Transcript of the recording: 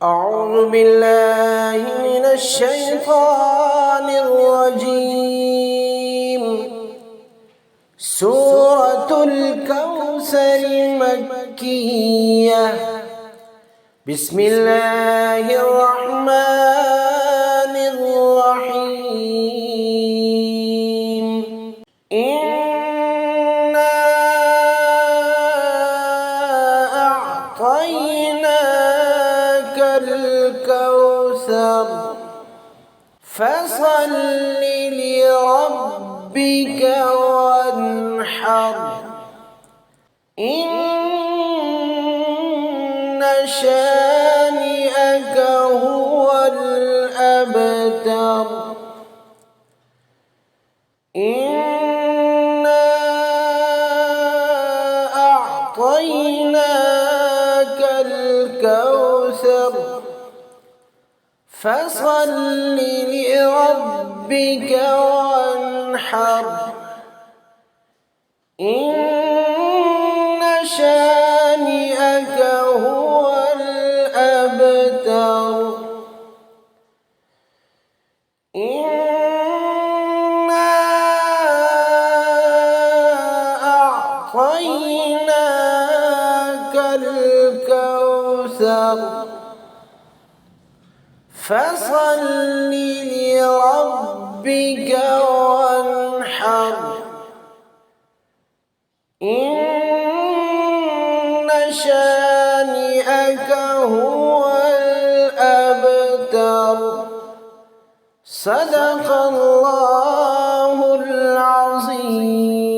أعوذ بالله من الشيطان الرجيم. سورة الكوثر مكية. بسم الله الرحمن الرحيم. إنا أعطيناك الكوثر فصل لربك وانحر. إن شانئك هو الأبتر. إنا أعطيناك الكوثر فصل لربك وانحر. إن شانئك هو الأبتر. إنا أعطيناك الكوثر فصل لربك وانحر. إن شانئك هو الأبتر. صدق الله العظيم.